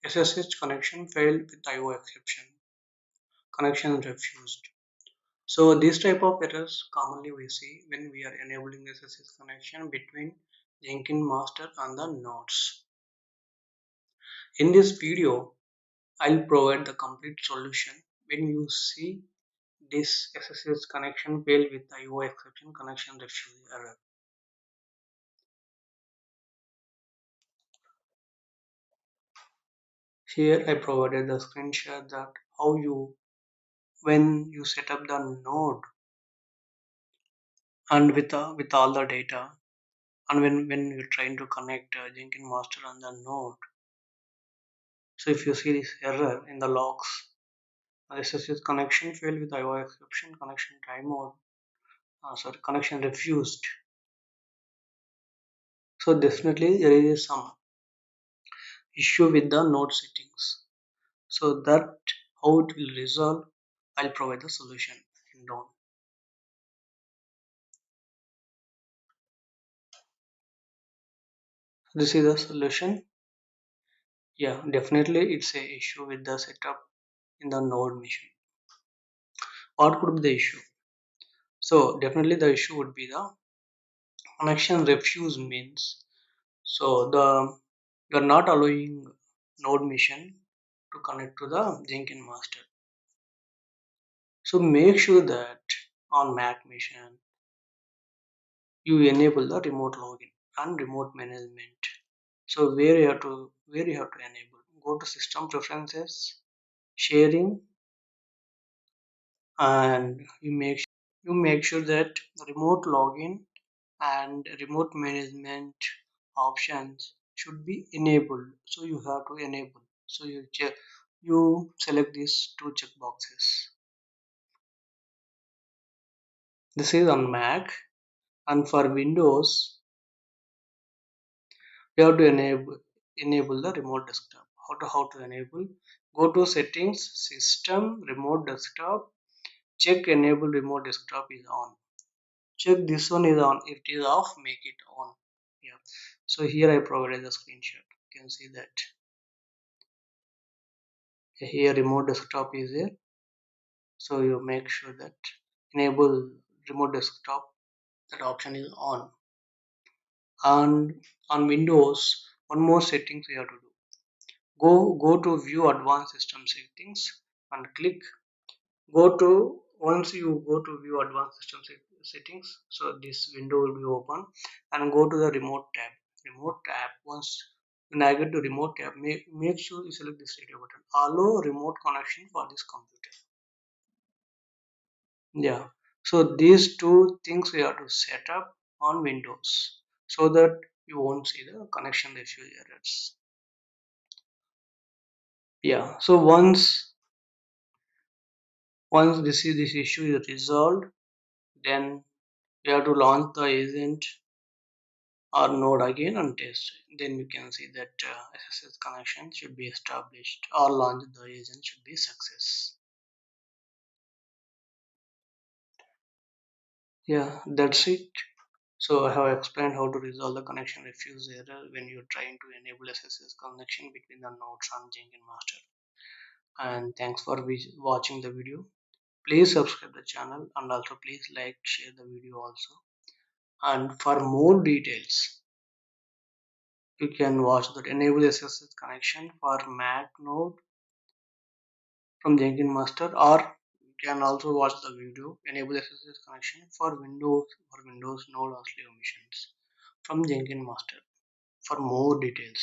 SSH connection failed with IOException connection refused. So these type of errors commonly we see when we are enabling SSH connection between Jenkins Master and the nodes. In this video, I'll provide the complete solution when you see this SSH connection fail with IOException connection refuse error. Here I provided the screenshot that how you when you set up the node and with all the data, and when you're trying to connect Jenkins master on the node. So if you see this error in the logs, SSH connection failed with IOException connection timeout, connection refused. So definitely there is some issue with the node settings. So that how it will resolve, I'll provide the solution in down. This is the solution. Yeah, definitely it's a issue with the setup in the node machine. What could be the issue? So definitely the issue would be the connection refuse means so the you are not allowing node machine to connect to the Jenkins master. So make sure that on Mac machine you enable the remote login and remote management. So where you have to enable, go to system preferences, sharing, and you make sure that remote login and remote management options should be enabled. So you have to enable. So you select these two check boxes. This is on Mac, and for Windows you have to enable the remote desktop. How to enable? Go to settings, system, remote desktop, check enable remote desktop is on. Check this one is on. If it is off, make it on. Yeah. So here I provided the screenshot. You can see that here remote desktop is there. So you make sure that enable remote desktop, that option is on. And on Windows, one more settings we have to do. Go to view advanced system settings and click. Once you go to view advanced system settings, so this window will be open, and go to the remote tab. Remote tab. Once you navigate to remote tab, make sure you select this radio button. Allow remote connection for this computer. Yeah. So these two things we have to set up on Windows so that you won't see the connection issue errors. Yeah. So once this issue is resolved, then you have to launch the agent or node again and test. Then you can see that SSH connection should be established or launch the agent should be success. Yeah, that's it. So I have explained how to resolve the connection refuse error when you're trying to enable SSH connection between the nodes on Jenkins master. And thanks for watching the video. Please subscribe the channel and also please like share the video also. And for more details, you can watch that enable SSH connection for Mac node from Jenkins Master, or you can also watch the video enable SSH connection for Windows node or slave machines from Jenkins Master for more details.